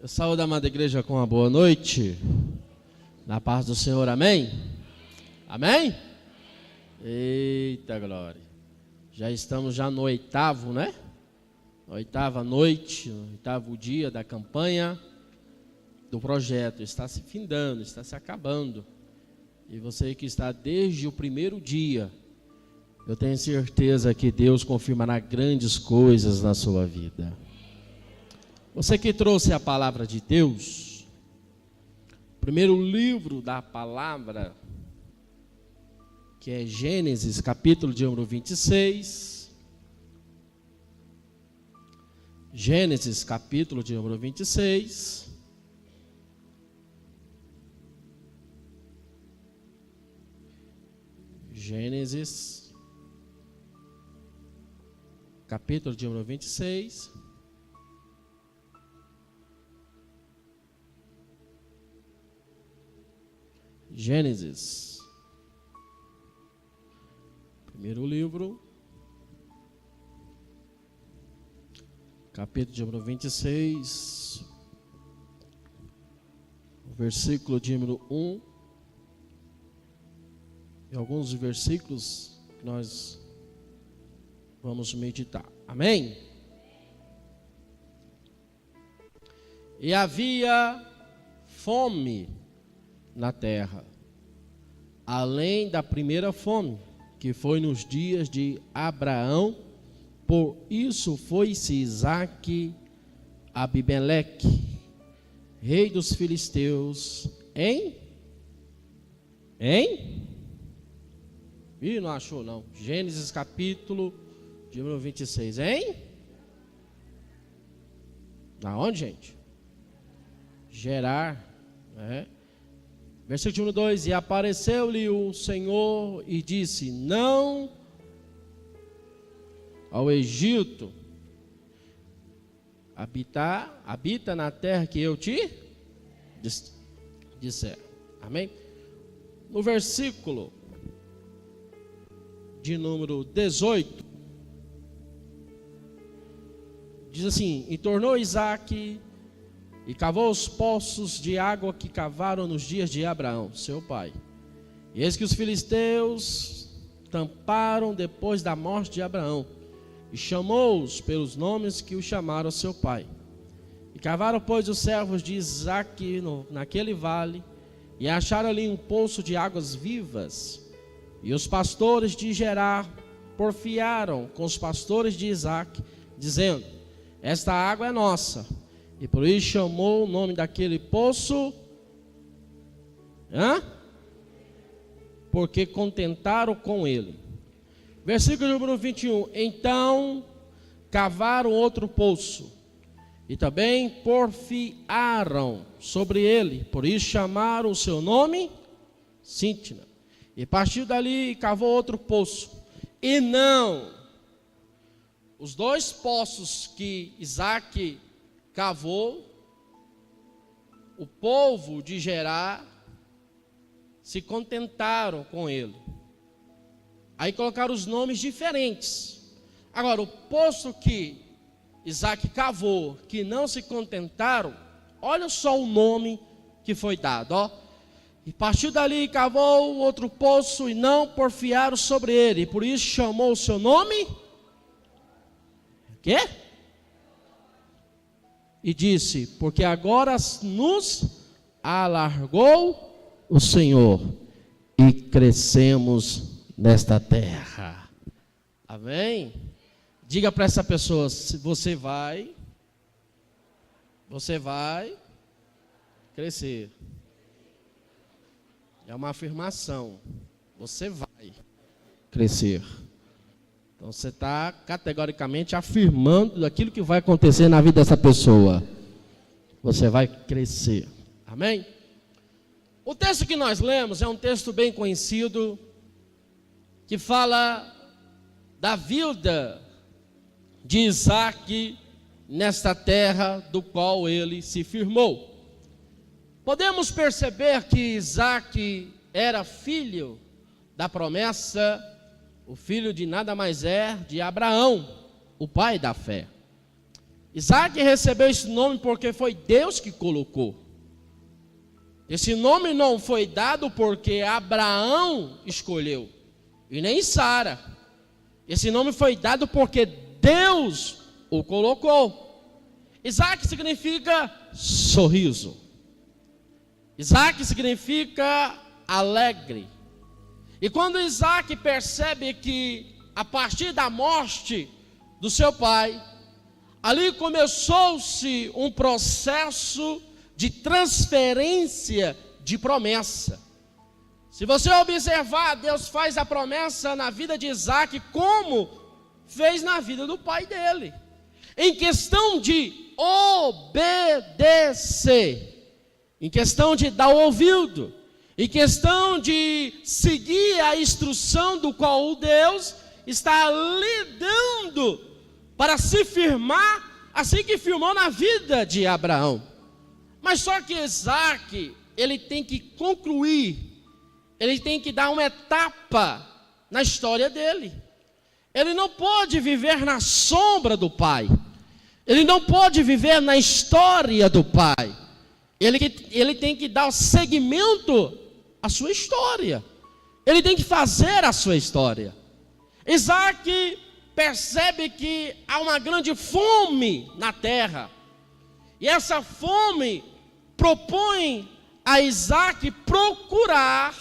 Eu saúdo a amada igreja com uma boa noite, na paz do Senhor, amém? Amém? Eita glória, já estamos no oitavo, né? Oitava noite, oitavo dia da campanha do projeto, está se findando, está se acabando, e você que está desde o primeiro dia, eu tenho certeza que Deus confirmará grandes coisas na sua vida. Você que trouxe a palavra de Deus, primeiro livro da palavra, que é Gênesis, capítulo de número 26. Gênesis, capítulo de número 26. Gênesis, capítulo de número 26. Gênesis, primeiro livro, capítulo de número 26, versículo de número 1, e alguns versículos que nós vamos meditar, amém? E havia fome na terra, além da primeira fome, que foi nos dias de Abraão. Por isso foi-se Isaque a Abimeleque, rei dos filisteus, Ih, não achou não. Gênesis capítulo de número 26, Na onde, gente? Gerar, né? Versículo número 2: E apareceu-lhe o Senhor e disse: Não ao Egito habita na terra que eu te disser. Amém? No versículo de número 18, diz assim: E tornou Isaque e cavou os poços de água que cavaram nos dias de Abraão, seu pai. E eis que os filisteus tamparam depois da morte de Abraão, e chamou-os pelos nomes que o chamaram seu pai. E cavaram, pois, os servos de Isaque naquele vale, e acharam ali um poço de águas vivas. E os pastores de Gerar porfiaram com os pastores de Isaque, dizendo: Esta água é nossa. E por isso chamou o nome daquele poço, porque contentaram com ele. Versículo número 21. Então cavaram outro poço, e também porfiaram sobre ele. Por isso chamaram o seu nome Sitna. E partiu dali e cavou outro poço. E não, os dois poços que Isaque cavou, o povo de Gerar se contentaram com ele. Aí colocaram os nomes diferentes. Agora, o poço que Isaque cavou, que não se contentaram, olha só o nome que foi dado, ó. E partiu dali e cavou outro poço, e não porfiaram sobre ele, por isso chamou o seu nome quê? E disse: Porque agora nos alargou o Senhor, e crescemos nesta terra. Amém? Diga para essa pessoa: você vai crescer. É uma afirmação. Você vai crescer. Então você está categoricamente afirmando aquilo que vai acontecer na vida dessa pessoa. Você vai crescer. Amém? O texto que nós lemos é um texto bem conhecido, que fala da vida de Isaque nesta terra do qual ele se firmou. Podemos perceber que Isaque era filho da promessa, o filho de nada mais é de Abraão, o pai da fé. Isaac recebeu esse nome porque foi Deus que colocou. Esse nome não foi dado porque Abraão escolheu, e nem Sara. Esse nome foi dado porque Deus o colocou. Isaac significa sorriso. Isaac significa alegre. E quando Isaac percebe que a partir da morte do seu pai, ali começou-se um processo de transferência de promessa. Se você observar, Deus faz a promessa na vida de Isaac como fez na vida do pai dele. Em questão de obedecer, em questão de dar ouvido, em questão de seguir a instrução do qual Deus está lhe dando para se firmar, assim que firmou na vida de Abraão. Mas só que Isaac, ele tem que concluir, ele tem que dar uma etapa na história dele. Ele não pode viver na sombra do pai, ele não pode viver na história do pai, ele tem que dar o seguimento à sua história, ele tem que fazer a sua história. Isaac percebe que há uma grande fome na terra, e essa fome propõe a Isaac procurar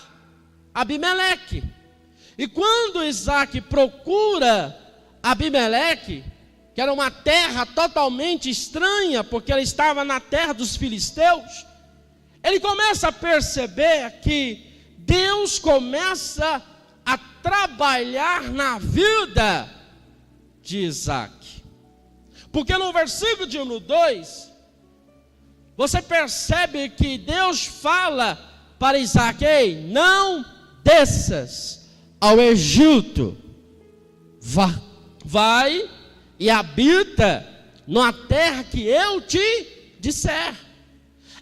Abimeleque. E quando Isaac procura Abimeleque, que era uma terra totalmente estranha, porque ela estava na terra dos filisteus, ele começa a perceber que Deus começa a trabalhar na vida de Isaac. Porque no versículo de número 2, você percebe que Deus fala para Isaac: ei, não desças ao Egito, vai e habita numa terra que eu te disser.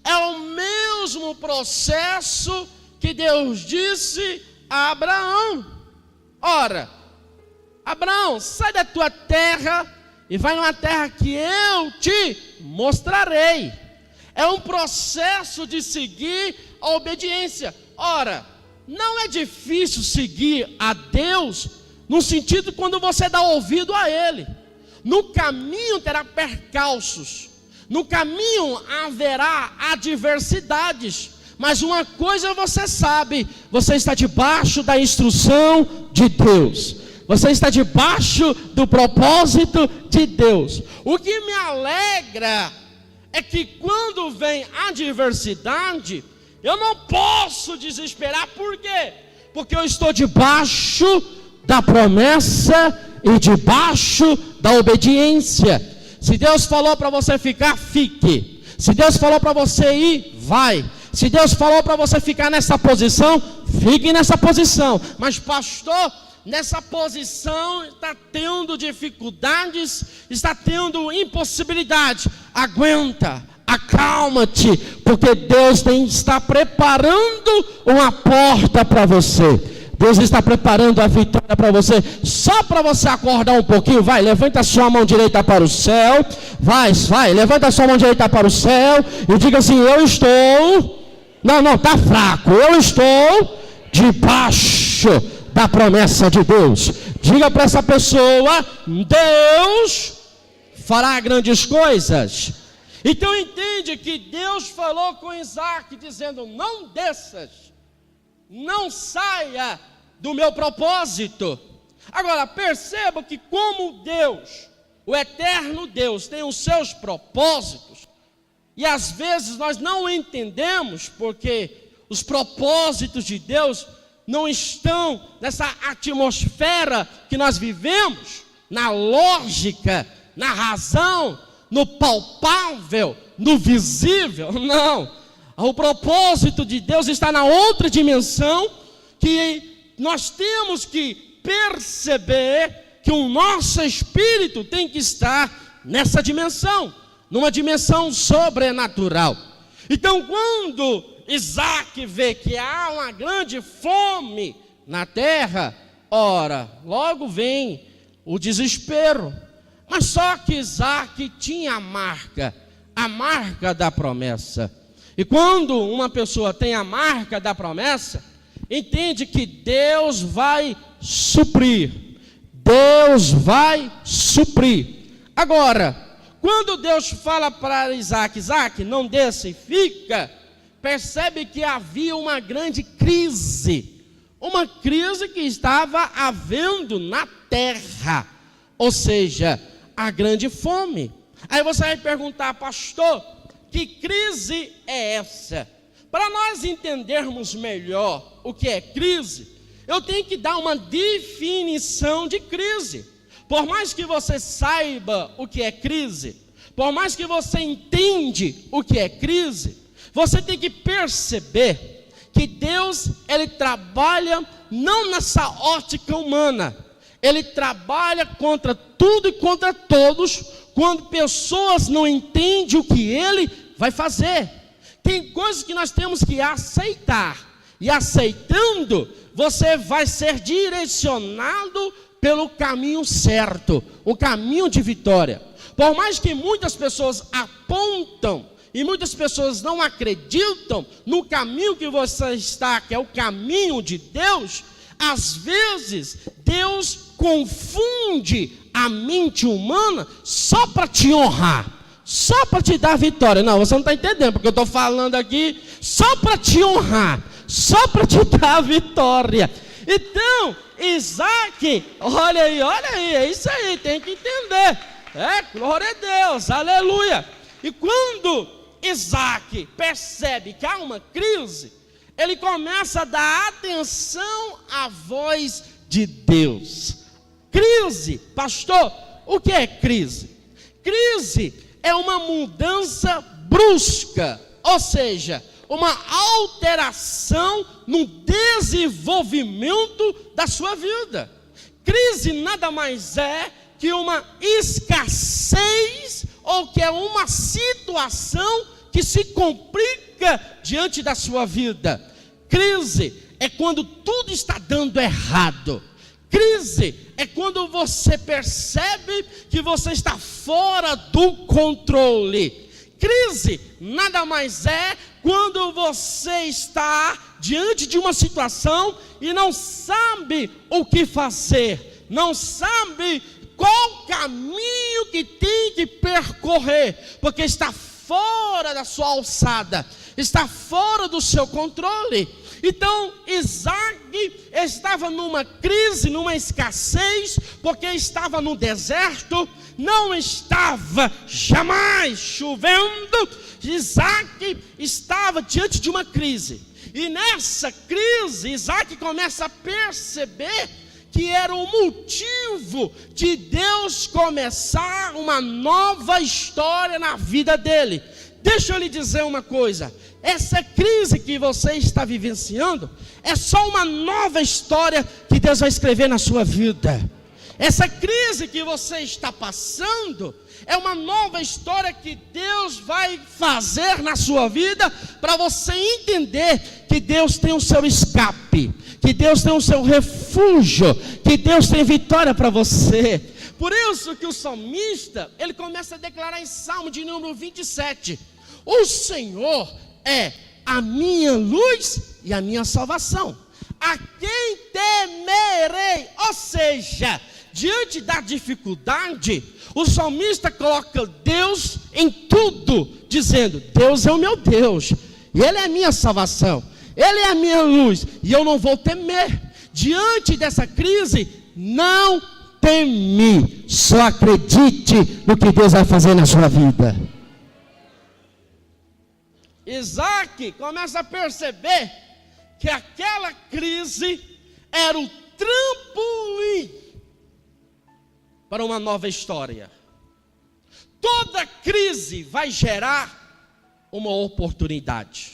É o mesmo processo que Deus disse a Abraão. Ora, Abraão, sai da tua terra e vai numa terra que eu te mostrarei. É um processo de seguir a obediência. Ora, não é difícil seguir a Deus no sentido quando você dá ouvido a Ele. No caminho terá percalços, no caminho haverá adversidades, mas uma coisa você sabe: você está debaixo da instrução de Deus, você está debaixo do propósito de Deus. O que me alegra é que quando vem adversidade, eu não posso desesperar. Por quê? Porque eu estou debaixo da promessa e debaixo da obediência. Se Deus falou para você ficar, fique. Se Deus falou para você ir, vai. Se Deus falou para você ficar nessa posição, fique nessa posição. Mas pastor, nessa posição está tendo dificuldades, está tendo impossibilidade. Aguenta, acalma-te, porque Deus está preparando uma porta para você. Deus está preparando a vitória para você. Só para você acordar um pouquinho, vai, levanta a sua mão direita para o céu. Vai, levanta a sua mão direita para o céu e diga assim: eu estou... Não, está fraco. Eu estou debaixo da promessa de Deus. Diga para essa pessoa: Deus fará grandes coisas. Então entende que Deus falou com Isaac dizendo: não desças, não saia do meu propósito. Agora perceba que como Deus, o eterno Deus, tem os seus propósitos, e às vezes nós não entendemos, porque os propósitos de Deus não estão nessa atmosfera que nós vivemos, na lógica, na razão, no palpável, no visível. Não. O propósito de Deus está na outra dimensão, que nós temos que perceber que o nosso espírito tem que estar nessa dimensão, numa dimensão sobrenatural. Então, quando Isaac vê que há uma grande fome na terra, ora, logo vem o desespero. Mas só que Isaac tinha a marca da promessa. E quando uma pessoa tem a marca da promessa, entende que Deus vai suprir. Deus vai suprir. Agora, quando Deus fala para Isaac, Isaac, não desça e fica, percebe que havia uma grande crise. Uma crise que estava havendo na terra. Ou seja, a grande fome. Aí você vai perguntar, pastor, que crise é essa? Para nós entendermos melhor o que é crise, eu tenho que dar uma definição de crise. Por mais que você saiba o que é crise, por mais que você entende o que é crise, você tem que perceber que Deus, Ele trabalha não nessa ótica humana. Ele trabalha contra tudo e contra todos, quando pessoas não entendem o que Ele vai fazer. Tem coisas que nós temos que aceitar, e aceitando, você vai ser direcionado pelo caminho certo, o caminho de vitória. Por mais que muitas pessoas apontam, e muitas pessoas não acreditam no caminho que você está, que é o caminho de Deus, às vezes Deus confunde a mente humana só para te honrar, só para te dar vitória. Não, você não está entendendo, porque eu estou falando aqui só para te honrar, só para te dar vitória. Então, Isaac, olha aí, é isso aí, tem que entender. Glória a Deus, aleluia. E quando Isaac percebe que há uma crise, ele começa a dar atenção à voz de Deus. Crise, pastor, o que é crise? Crise é uma mudança brusca, ou seja, uma alteração no desenvolvimento da sua vida. Crise nada mais é que uma escassez, ou que é uma situação que se complica diante da sua vida. Crise é quando tudo está dando errado. Crise é quando você percebe que você está fora do controle. Crise nada mais é quando você está diante de uma situação e não sabe o que fazer, não sabe qual caminho que tem que percorrer, porque está fora da sua alçada, está fora do seu controle. Então Isaac estava numa crise, numa escassez, porque estava no deserto, não estava jamais chovendo. Isaac estava diante de uma crise, e nessa crise Isaac começa a perceber que era o motivo de Deus começar uma nova história na vida dele. Deixa eu lhe dizer uma coisa, essa crise que você está vivenciando é só uma nova história que Deus vai escrever na sua vida. Essa crise que você está passando é uma nova história que Deus vai fazer na sua vida, para você entender que Deus tem o seu escape, que Deus tem o seu refúgio, que Deus tem vitória para você. Por isso que o salmista, ele começa a declarar em Salmo de número 27, o Senhor é a minha luz e a minha salvação, a quem temerei? Ou seja, diante da dificuldade, o salmista coloca Deus em tudo, dizendo, Deus é o meu Deus, e Ele é a minha salvação, Ele é a minha luz, e eu não vou temer. Diante dessa crise, não teme, só acredite no que Deus vai fazer na sua vida. Isaac começa a perceber que aquela crise era o trampolim para uma nova história. Toda crise vai gerar uma oportunidade.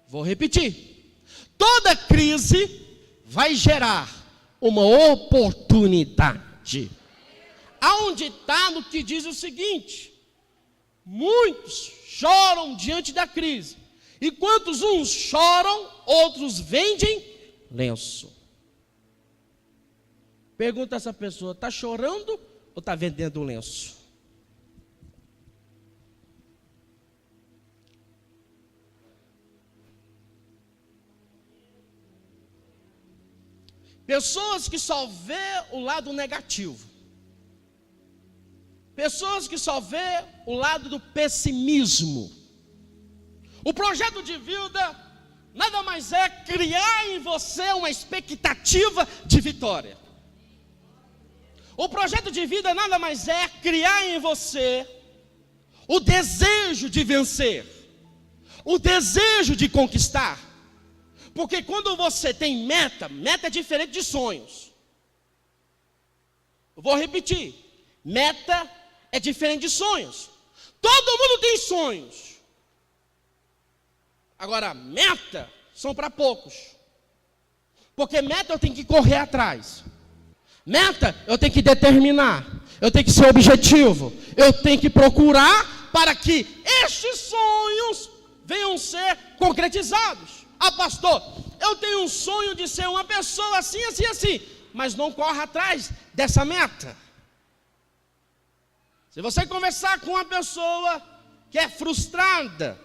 Vou repetir. Toda crise vai gerar uma oportunidade. Há um ditado que diz o seguinte: muitos choram diante da crise, e quantos uns choram, outros vendem lenço. Pergunta essa pessoa, está chorando ou está vendendo um lenço? Pessoas que só vê o lado negativo. Pessoas que só vê o lado do pessimismo. O projeto de vida nada mais é criar em você uma expectativa de vitória. O projeto de vida nada mais é criar em você o desejo de vencer, o desejo de conquistar. Porque quando você tem meta é diferente de sonhos. Eu vou repetir, meta é diferente de sonhos. Todo mundo tem sonhos. Agora, meta são para poucos. Porque meta eu tenho que correr atrás. Meta eu tenho que determinar. Eu tenho que ser objetivo. Eu tenho que procurar para que estes sonhos venham ser concretizados. Ah, pastor, eu tenho um sonho de ser uma pessoa assim, assim, assim, mas não corre atrás dessa meta. Se você conversar com uma pessoa que é frustrada,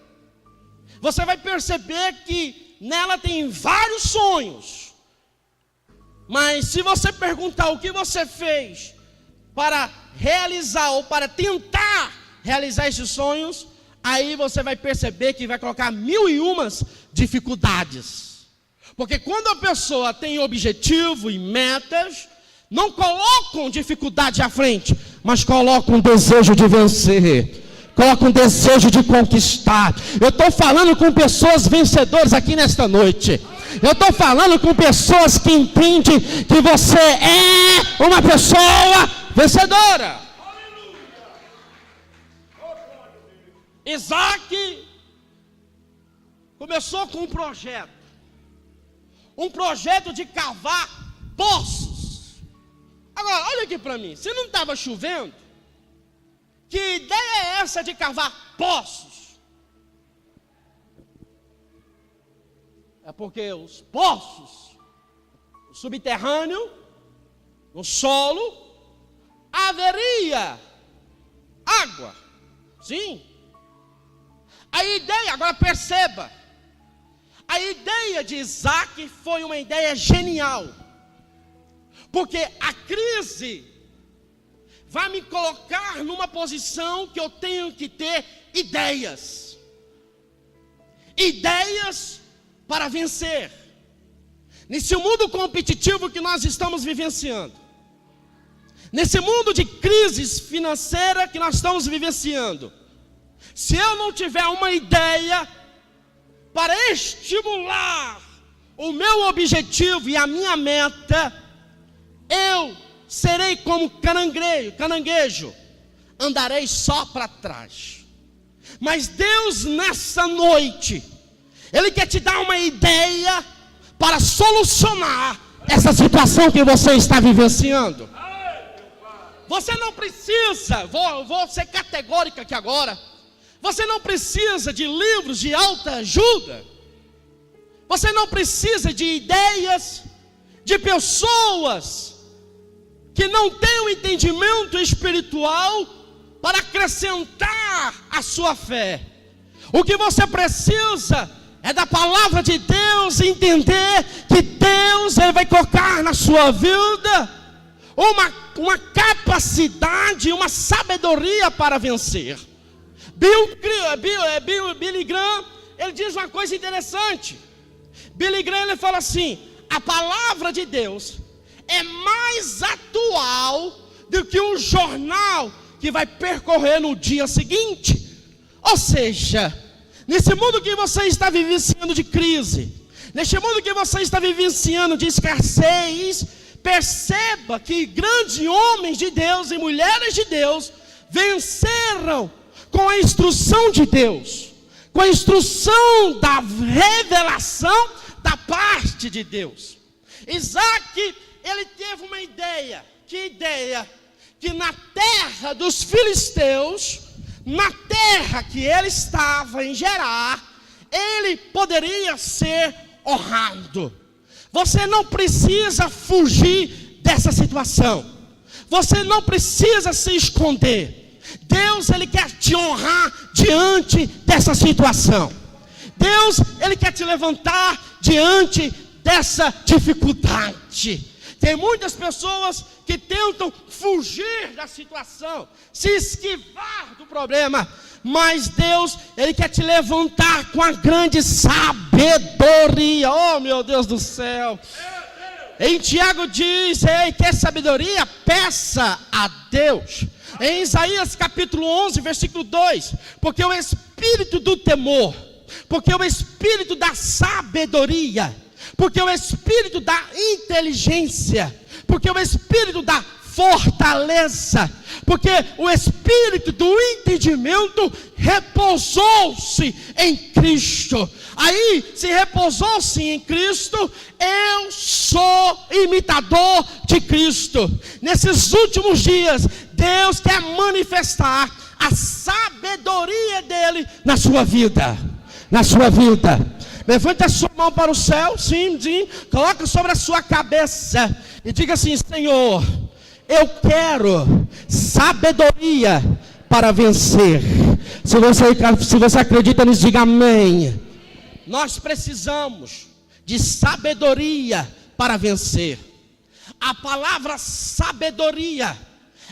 você vai perceber que nela tem vários sonhos. Mas se você perguntar o que você fez para realizar ou para tentar realizar esses sonhos, aí você vai perceber que vai colocar 1001 dificuldades. Porque quando a pessoa tem objetivo e metas, não colocam dificuldade à frente, mas colocam um desejo de vencer, colocam um desejo de conquistar. Eu estou falando com pessoas vencedoras aqui nesta noite. Eu estou falando com pessoas que entendem que você é uma pessoa vencedora. Isaac começou com um projeto de cavar poços. Agora, olha aqui para mim, se não estava chovendo, que ideia é essa de cavar poços? É porque os poços, o subterrâneo, no solo, haveria água. Sim. A ideia, agora perceba, a ideia de Isaac foi uma ideia genial, porque a crise vai me colocar numa posição que eu tenho que ter ideias para vencer, nesse mundo competitivo que nós estamos vivenciando, nesse mundo de crises financeira que nós estamos vivenciando. Se eu não tiver uma ideia para estimular o meu objetivo e a minha meta, eu serei como caranguejo, andarei só para trás. Mas Deus nessa noite, Ele quer te dar uma ideia para solucionar essa situação que você está vivenciando. Você não precisa, vou ser categórica aqui agora, você não precisa de livros de autoajuda, você não precisa de ideias de pessoas que não têm um entendimento espiritual para acrescentar a sua fé. O que você precisa é da palavra de Deus, entender que Deus Ele vai colocar na sua vida uma capacidade, uma sabedoria para vencer. Billy Graham, ele diz uma coisa interessante. Billy Graham, ele fala assim: a palavra de Deus é mais atual do que um jornal que vai percorrer no dia seguinte. Ou seja, nesse mundo que você está vivenciando de crise, neste mundo que você está vivenciando de escassez, perceba que grandes homens de Deus e mulheres de Deus venceram com a instrução de Deus, com a instrução da revelação da parte de Deus. Isaac, ele teve uma ideia. Que ideia? Que na terra dos filisteus, na terra que ele estava em Gerar, ele poderia ser honrado. Você não precisa fugir dessa situação. Você não precisa se esconder. Deus, Ele quer te honrar diante dessa situação. Deus, Ele quer te levantar diante dessa dificuldade. Tem muitas pessoas que tentam fugir da situação, se esquivar do problema, mas Deus, Ele quer te levantar com a grande sabedoria. Oh, meu Deus do céu! Em Tiago diz: ei, quer sabedoria? Peça a Deus. Em Isaías capítulo 11, versículo 2: porque o espírito do temor, porque o espírito da sabedoria, porque o espírito da inteligência, porque o espírito da fortaleza, porque o espírito do entendimento repousou-se em Cristo. Aí, se repousou-se em Cristo, eu sou imitador de Cristo. Nesses últimos dias, Deus quer manifestar a sabedoria dele na sua vida. Na sua vida. Levante a sua mão para o céu, sim, coloca sobre a sua cabeça e diga assim: Senhor, eu quero sabedoria para vencer. Se você acredita nisso, diga amém. Nós precisamos de sabedoria para vencer. A palavra sabedoria,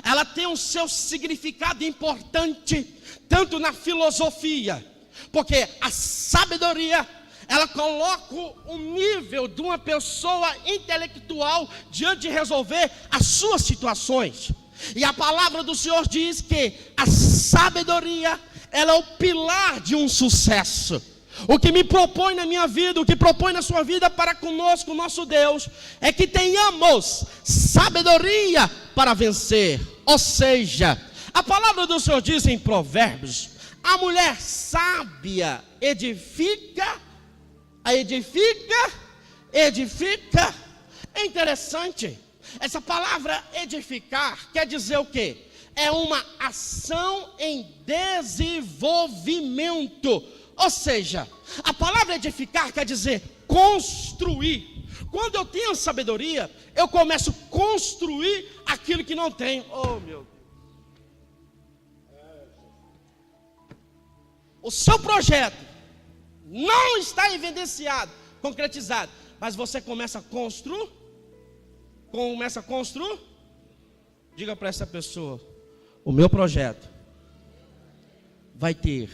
ela tem o seu significado importante, tanto na filosofia, porque a sabedoria, ela coloca o nível de uma pessoa intelectual diante de resolver as suas situações. E a palavra do Senhor diz que a sabedoria, ela é o pilar de um sucesso. O que me propõe na minha vida, o que propõe na sua vida para conosco, o nosso Deus, é que tenhamos sabedoria para vencer. Ou seja, a palavra do Senhor diz em Provérbios: a mulher sábia edifica. É interessante. Essa palavra edificar quer dizer o quê? É uma ação em desenvolvimento. Ou seja, a palavra edificar quer dizer construir. Quando eu tenho sabedoria, eu começo a construir aquilo que não tenho. Oh, meu Deus. O seu projeto não está evidenciado, concretizado, mas você começa a construir. Diga para essa pessoa: o meu projeto vai ter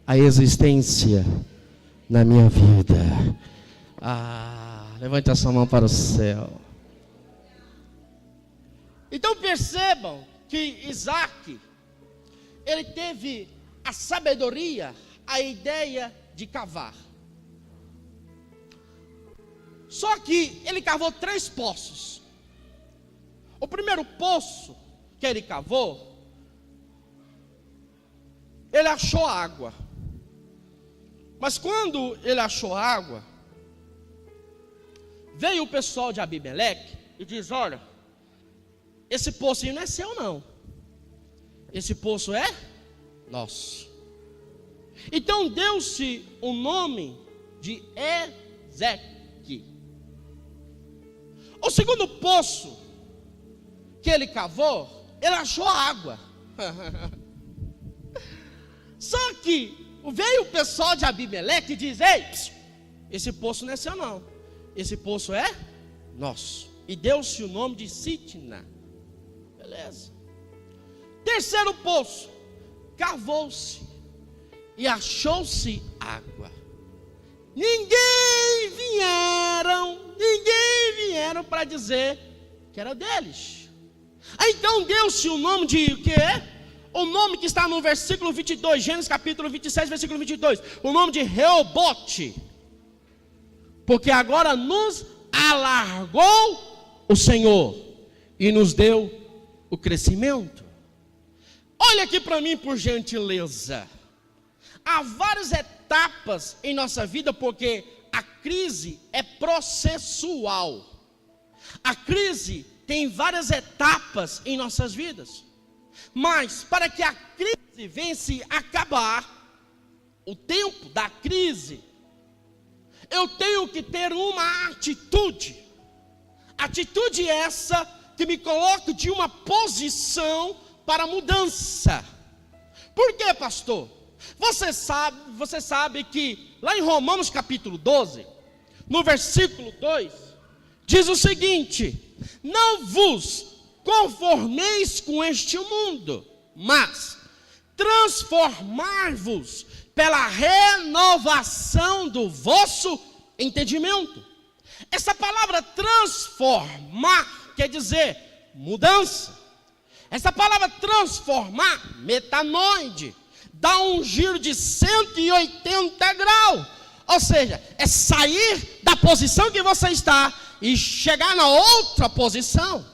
a existência na minha vida. Levante a sua mão para o céu. Então percebam que Isaac, ele teve a sabedoria, a ideia de cavar. Só que ele cavou 3 poços. O primeiro poço que ele cavou, ele achou água. Mas quando ele achou água, veio o pessoal de Abimeleque e diz: olha, esse poço não é seu não, esse poço é nosso. Então deu-se o nome de Ezeque. O segundo poço que ele cavou, ele achou água. Só que veio o pessoal de Abimeleque e diz: ei, esse poço não é seu não, esse poço é nosso. E deu-se o nome de Sitna. Beleza. Terceiro poço, cavou-se e achou-se água. Ninguém vieram para dizer que era deles. Então deu-se o nome de o quê? O nome que está no versículo 22, Gênesis capítulo 27, versículo 22, o nome de Reobote, porque agora nos alargou o Senhor e nos deu o crescimento. Olha aqui para mim, por gentileza. Há várias etapas em nossa vida, porque a crise é processual. A crise tem várias etapas em nossas vidas. Mas para que a crise venha se acabar, o tempo da crise, eu tenho que ter uma atitude. Atitude essa que me coloque de uma posição para mudança. Por quê, pastor? Você sabe que lá em Romanos capítulo 12, no versículo 2, diz o seguinte: não vos conformeis com este mundo, mas transformai-vos pela renovação do vosso entendimento. Essa palavra transformar quer dizer mudança. Essa palavra transformar, metanoide, dá um giro de 180 graus. Ou seja, é sair da posição que você está e chegar na outra posição.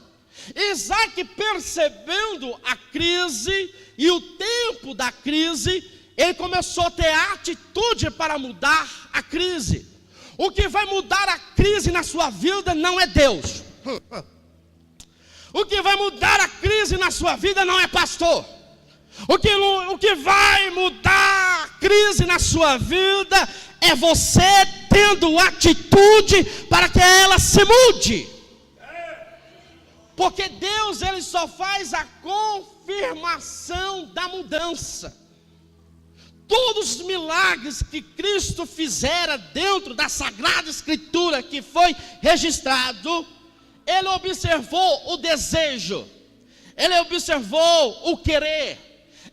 Isaac, percebendo a crise e o tempo da crise, ele começou a ter atitude para mudar a crise. O que vai mudar a crise na sua vida não é Deus. O que vai mudar a crise na sua vida não é pastor. O que vai mudar a crise na sua vida é você tendo atitude para que ela se mude. Porque Deus, ele só faz a confirmação da mudança. Todos os milagres que Cristo fizera dentro da Sagrada Escritura que foi registrado, ele observou o desejo, ele observou o querer,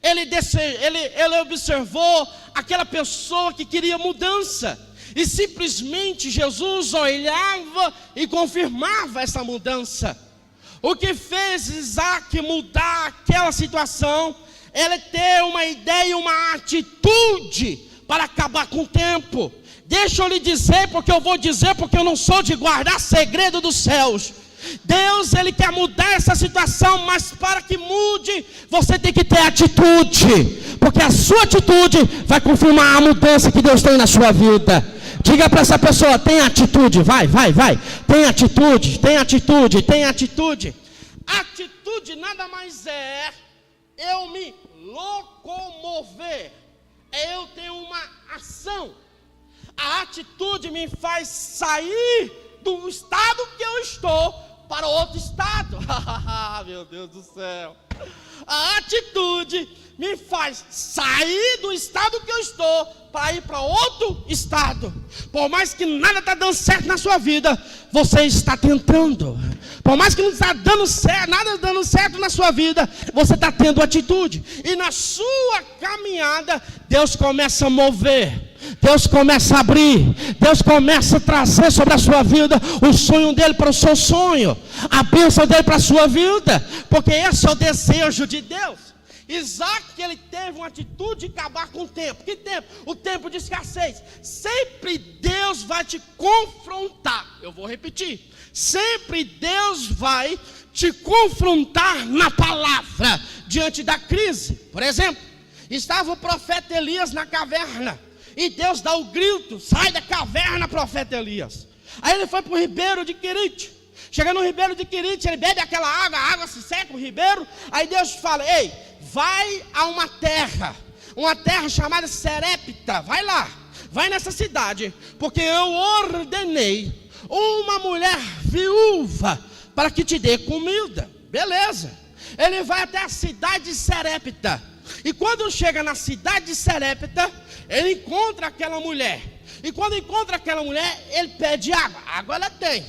ele observou aquela pessoa que queria mudança, e simplesmente Jesus olhava e confirmava essa mudança. O que fez Isaac mudar aquela situação, ele ter uma ideia e uma atitude para acabar com o tempo. Deixa eu lhe dizer, porque eu vou dizer, porque eu não sou de guardar segredo dos céus. Deus, ele quer mudar essa situação, mas para que mude, você tem que ter atitude, porque a sua atitude vai confirmar a mudança que Deus tem na sua vida. Diga para essa pessoa: tem atitude, vai, tem atitude, tem atitude, tem atitude. Atitude nada mais é eu me locomover, é eu ter uma ação. A atitude me faz sair do estado que eu estou para outro estado. Meu Deus do céu. A atitude me faz sair do estado que eu estou para ir para outro estado. Por mais que nada está dando certo na sua vida, você está tentando. Por mais que não está dando certo, nada dando certo na sua vida, você está tendo atitude. E na sua caminhada, Deus começa a mover, Deus começa a abrir, Deus começa a trazer sobre a sua vida o sonho dele para o seu sonho, a bênção dele para a sua vida, porque esse é o desejo de Deus. Isaac, ele teve uma atitude de acabar com o tempo. Que tempo? O tempo de escassez. Sempre Deus vai te confrontar. Eu vou repetir. Sempre Deus vai te confrontar na palavra diante da crise. Por exemplo, estava o profeta Elias na caverna, e Deus dá o grito: sai da caverna, profeta Elias. Aí ele foi para o ribeiro de Querite. Chega no ribeiro de Querite, ele bebe aquela água, a água se seca, o ribeiro. Aí Deus fala: ei, vai a uma terra chamada Serepta, vai lá, vai nessa cidade, porque eu ordenei uma mulher viúva para que te dê comida. Beleza, ele vai até a cidade de Serepta, e quando chega na cidade de Serepta, ele encontra aquela mulher, e quando encontra aquela mulher, ele pede água. Água ela tem.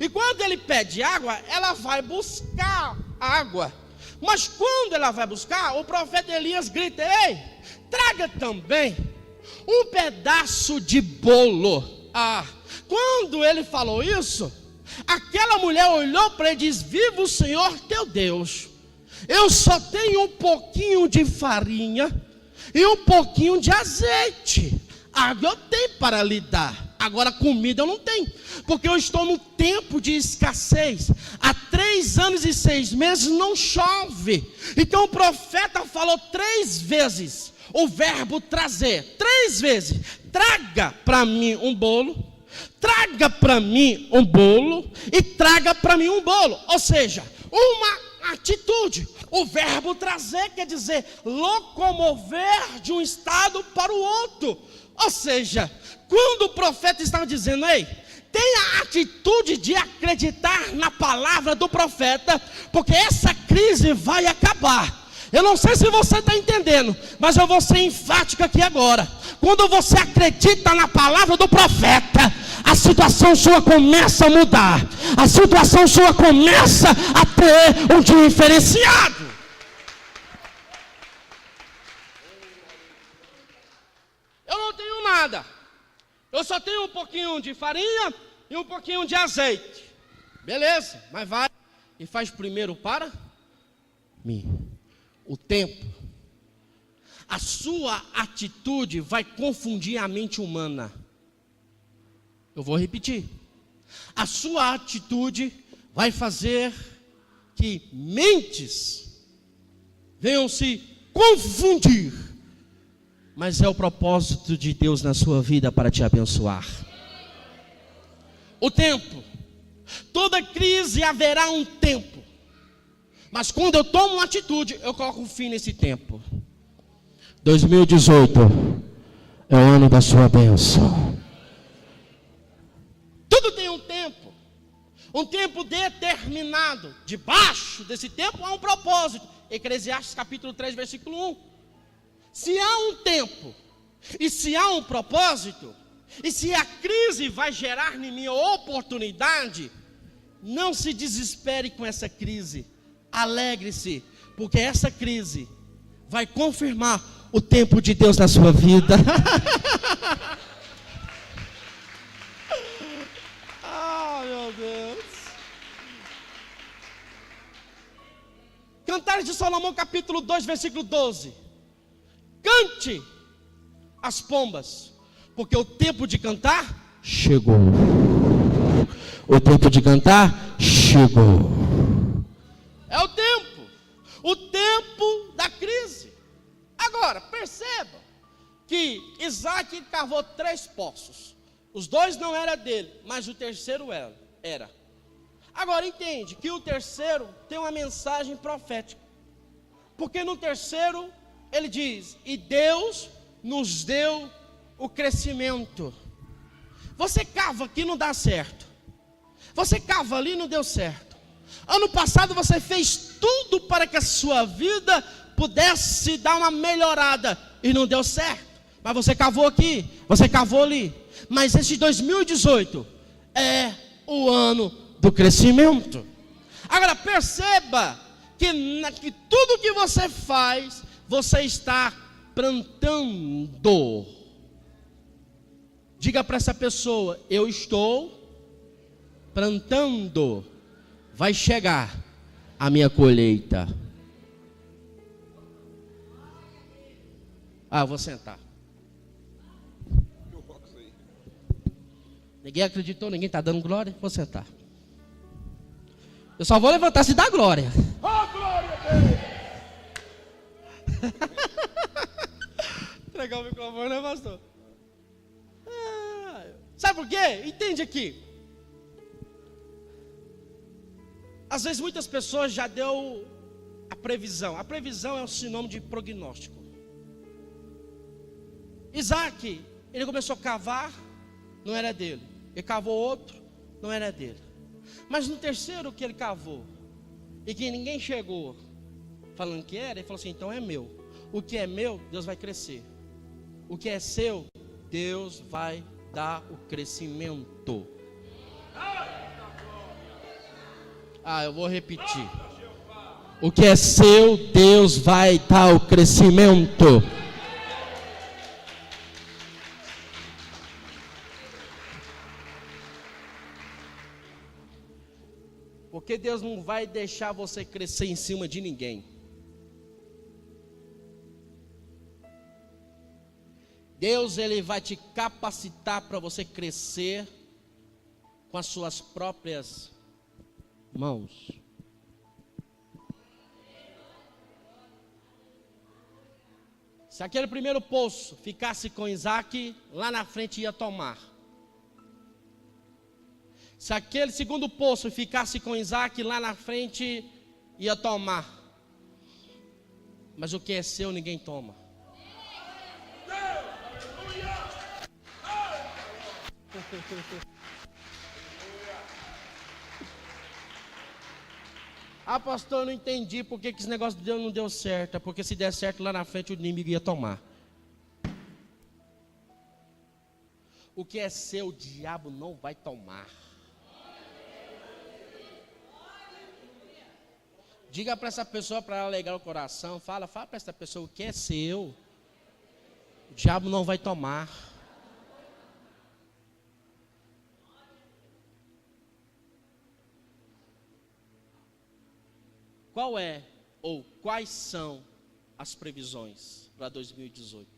E quando ele pede água, ela vai buscar água. Mas quando ela vai buscar, o profeta Elias grita: ei, traga também um pedaço de bolo. Quando ele falou isso, aquela mulher olhou para ele e disse: viva o Senhor teu Deus, eu só tenho um pouquinho de farinha e um pouquinho de azeite. Água eu tenho para lhe dar, agora comida eu não tenho, porque eu estou no tempo de escassez. Há 3 anos e 6 meses não chove. Então o profeta falou 3 vezes o verbo trazer, 3 vezes: traga para mim um bolo, traga para mim um bolo e traga para mim um bolo. Ou seja, uma atitude. O verbo trazer quer dizer locomover de um estado para o outro. Ou seja, quando o profeta estava dizendo: ei, tenha a atitude de acreditar na palavra do profeta, porque essa crise vai acabar. Eu não sei se você está entendendo, mas eu vou ser enfático aqui agora. Quando você acredita na palavra do profeta, a situação sua começa a mudar. A situação sua começa a ter um diferenciado. Eu não tenho nada. Eu só tenho um pouquinho de farinha e um pouquinho de azeite. Beleza, mas vai e faz primeiro para mim. O tempo, a sua atitude vai confundir a mente humana. Eu vou repetir. A sua atitude vai fazer que mentes venham se confundir. Mas é o propósito de Deus na sua vida para te abençoar. O tempo. Toda crise haverá um tempo. Mas quando eu tomo uma atitude, eu coloco um fim nesse tempo. 2018 é o ano da sua bênção. Tudo tem um tempo. Um tempo determinado. Debaixo desse tempo há um propósito. Eclesiastes capítulo 3, versículo 1. Se há um tempo, e se há um propósito, e se a crise vai gerar em mim oportunidade, não se desespere com essa crise. Alegre-se, porque essa crise vai confirmar o tempo de Deus na sua vida. Ah, meu Deus. Cantares de Salomão, capítulo 2, versículo 12. Cante as pombas, porque o tempo de cantar chegou. O tempo de cantar chegou. É o tempo da crise. Agora, perceba que Isaac cavou 3 poços. Os 2 não eram dele, mas o terceiro era. Agora, entende que o terceiro tem uma mensagem profética. Porque no terceiro, ele diz, e Deus nos deu o crescimento. Você cava aqui, não dá certo. Você cava ali, não deu certo. Ano passado você fez tudo para que a sua vida pudesse dar uma melhorada e não deu certo. Mas você cavou aqui, você cavou ali. Mas esse 2018 é o ano do crescimento. Agora perceba que tudo que você faz, você está plantando. Diga para essa pessoa, eu estou plantando. Vai chegar a minha colheita. Eu vou sentar. Ninguém acreditou, ninguém está dando glória. Vou sentar. Eu só vou levantar se dá glória. Glória a Deus! Entregar o microfone, né, pastor? Sabe por quê? Entende aqui. Às vezes muitas pessoas já deu a previsão. A previsão é um sinônimo de prognóstico. Isaac, ele começou a cavar, não era dele. Ele cavou outro, não era dele. Mas no terceiro que ele cavou, e que ninguém chegou falando que era, ele falou assim, então é meu. O que é meu, Deus vai crescer. O que é seu, Deus vai dar o crescimento. Eu vou repetir. O que é seu, Deus vai dar o crescimento. Porque Deus não vai deixar você crescer em cima de ninguém. Deus, ele vai te capacitar para você crescer com as suas próprias mãos. Se aquele primeiro poço ficasse com Isaac, lá na frente ia tomar. Se aquele segundo poço ficasse com Isaac, lá na frente ia tomar. Mas o que é seu, ninguém toma. Ah, pastor, eu não entendi por que esse negócio de Deus não deu certo. É porque se der certo lá na frente o inimigo ia tomar. O que é seu, o diabo não vai tomar. Diga para essa pessoa, para ela alegrar o coração. Fala para essa pessoa, o que é seu, o diabo não vai tomar. Qual é ou quais são as previsões para 2018?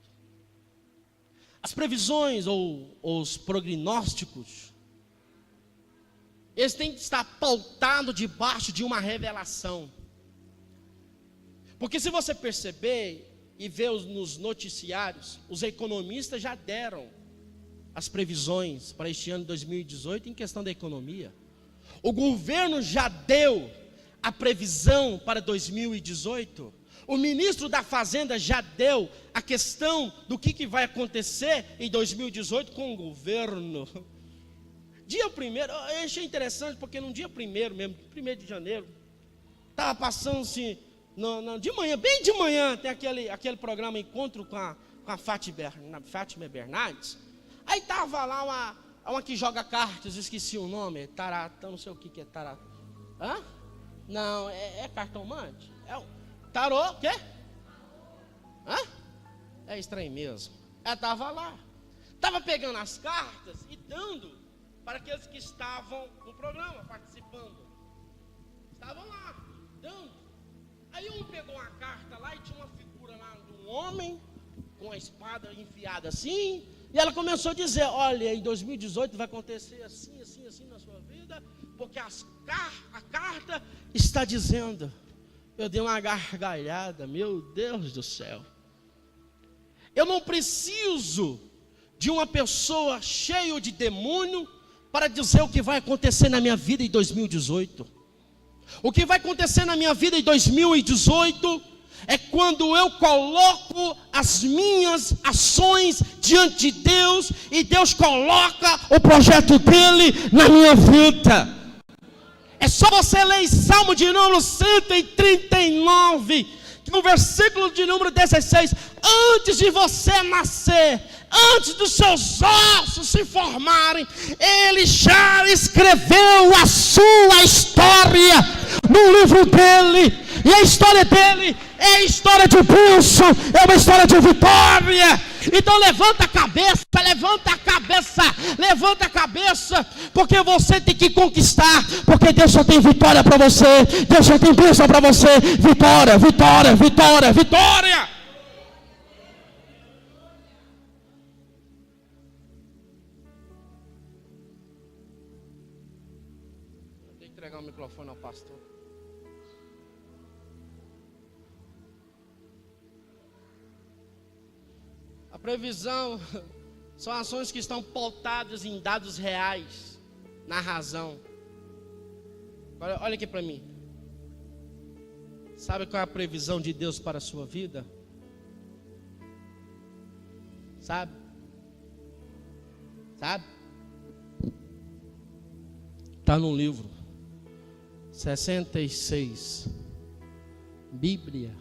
As previsões ou os prognósticos, eles têm que estar pautados debaixo de uma revelação. Porque se você perceber e ver nos noticiários, os economistas já deram as previsões para este ano de 2018 em questão da economia. O governo já deu a previsão para 2018. O ministro da Fazenda já deu a questão do que vai acontecer em 2018 com o governo. Dia 1º, eu achei interessante porque no dia 1º mesmo, 1º de janeiro, estava passando assim, de manhã, bem de manhã, tem aquele programa Encontro com a Fátima Bernardes. Aí estava lá uma que joga cartas, esqueci o nome, Tarata, não sei o que é Tarata. Hã? Não, é cartomante? Tarô, o quê? Hã? É estranho mesmo. Ela estava lá. Estava pegando as cartas e dando para aqueles que estavam no programa, participando. Estavam lá, dando. Aí um pegou uma carta lá e tinha uma figura lá de um homem com a espada enfiada assim. E ela começou a dizer, olha, em 2018 vai acontecer assim, assim, assim na sua vida, porque a carta está dizendo. Eu dei uma gargalhada, meu Deus do céu. Eu não preciso de uma pessoa cheia de demônio para dizer o que vai acontecer na minha vida em 2018. O que vai acontecer na minha vida em 2018 é quando eu coloco as minhas ações diante de Deus e Deus coloca o projeto dele na minha vida. É só você ler em Salmo de número 139, no versículo de número 16. Antes de você nascer, antes dos seus ossos se formarem, Ele já escreveu a sua história no livro dele. E a história dele é a história de bênção, é uma história de vitória. Então levanta a cabeça, levanta a cabeça, levanta a cabeça, porque você tem que conquistar, porque Deus só tem vitória para você, Deus só tem bênção para você. Vitória, vitória, vitória, vitória. Vou ter que entregar o microfone ao pastor. A previsão são ações que estão pautadas em dados reais, na razão. Olha aqui para mim. Sabe qual é a previsão de Deus para a sua vida? Sabe? Está no livro 66. Bíblia,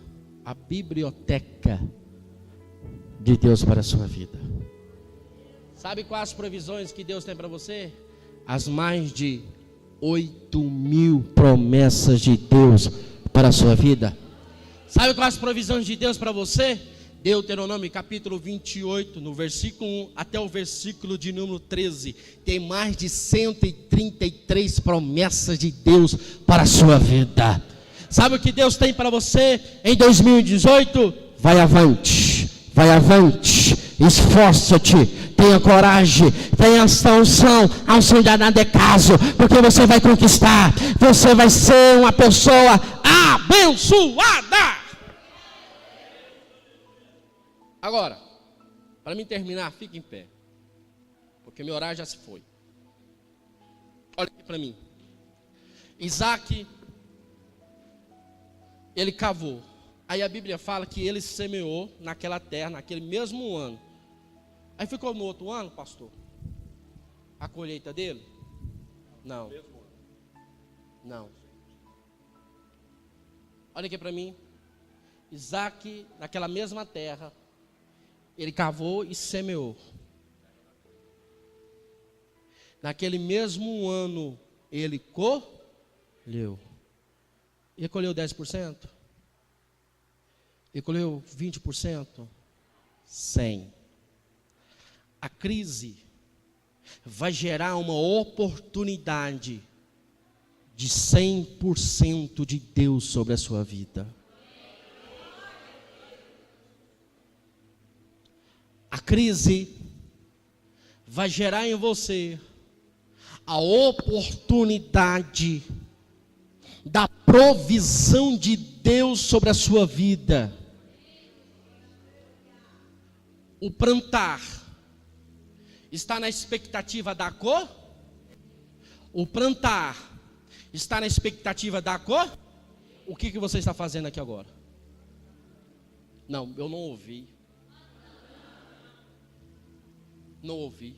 a biblioteca de Deus para a sua vida. Sabe quais as previsões que Deus tem para você? As mais de 8.000 promessas de Deus para a sua vida. Sabe quais as previsões de Deus para você? Deuteronômio capítulo 28, no versículo 1 até o versículo de número 13. Tem mais de 133 promessas de Deus para a sua vida. Sabe o que Deus tem para você em 2018? Vai avante. Vai avante, esforça-te, tenha coragem, tenha esta unção de Adão de caso, porque você vai conquistar, você vai ser uma pessoa abençoada. Agora, para mim terminar, fique em pé, porque meu horário já se foi. Olha aqui para mim. Isaac, ele cavou. Aí a Bíblia fala que ele semeou naquela terra, naquele mesmo ano. Aí ficou no outro ano, pastor, a colheita dele? Não. Olha aqui para mim. Isaac, naquela mesma terra, ele cavou e semeou. Naquele mesmo ano, ele colheu. Ele colheu 10%? Ele colheu 20%? 100%. A crise vai gerar uma oportunidade de 100% de Deus sobre a sua vida. A crise vai gerar em você a oportunidade da provisão de Deus sobre a sua vida. O plantar está na expectativa da cor? O plantar está na expectativa da cor? O que você está fazendo aqui agora? Não, eu não ouvi. Não ouvi.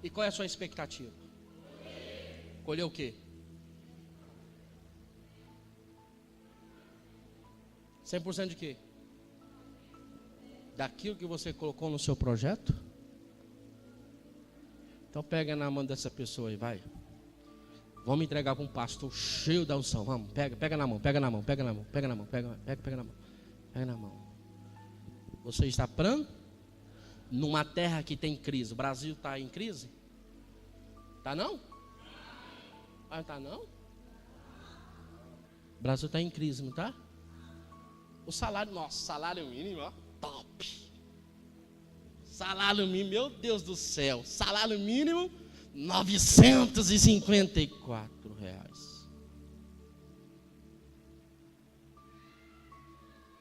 E qual é a sua expectativa? Colher o quê? 100% de quê? Daquilo que você colocou no seu projeto? Então pega na mão dessa pessoa aí, vai. Vamos entregar para um pastor cheio da unção. Vamos, pega na mão, pega na mão, pega na mão, pega na mão, pega na mão, pega na mão. Você está pronto? Numa terra que tem crise. O Brasil está em crise? Está não? Ah, está não? O Brasil está em crise, não está? O salário, nossa, salário mínimo, ó, top. Salário mínimo, meu Deus do céu. Salário mínimo, R$954.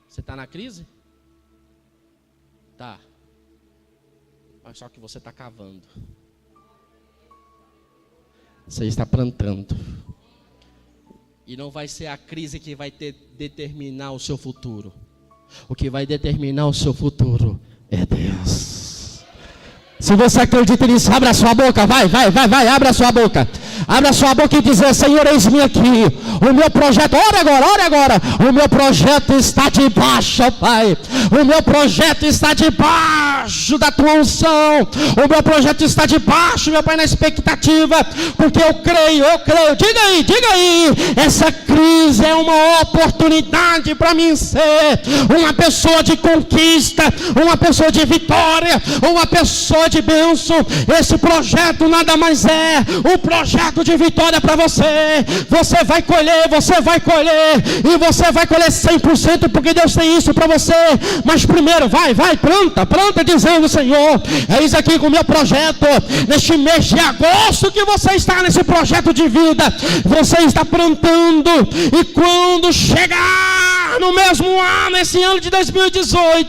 Você está na crise? Tá. Mas só que você está cavando. Você está plantando. E não vai ser a crise que vai determinar o seu futuro. O que vai determinar o seu futuro é Deus. Se você acredita nisso, abra sua boca, vai, abra sua boca. Abra sua boca e dizer: Senhor, eis-me aqui. O meu projeto, ora agora. O meu projeto está debaixo, Pai. O meu projeto está debaixo da tua unção. O meu projeto está debaixo, meu Pai, na expectativa. Porque eu creio. Diga aí. Essa crise é uma oportunidade para mim ser uma pessoa de conquista, uma pessoa de vitória, uma pessoa de bênção. Esse projeto nada mais é um projeto de vitória para você. Você vai colher, e você vai colher 100%, porque Deus tem isso para você. Mas primeiro, planta dizendo: Senhor, eis aqui com o meu projeto. Neste mês de agosto que você está nesse projeto de vida, você está plantando, e quando chegar no mesmo ano, esse ano de 2018,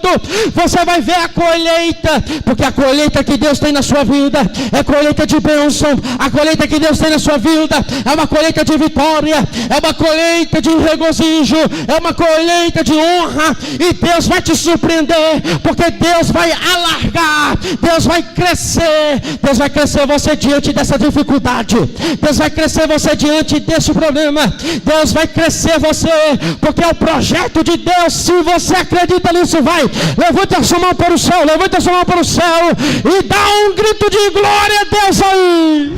você vai ver a colheita, porque a colheita que Deus tem na sua vida é colheita de bênção. A colheita que Deus tem na sua vida é uma colheita de vitória, é uma colheita de regozijo, é uma colheita de honra. E Deus vai te surpreender, porque Deus vai alargar, Deus vai crescer você diante dessa dificuldade, Deus vai crescer você diante desse problema, Deus vai crescer você, porque é o projeto de Deus. Se você acredita nisso, vai, levanta a sua mão para o céu, e dá um grito de glória a Deus aí.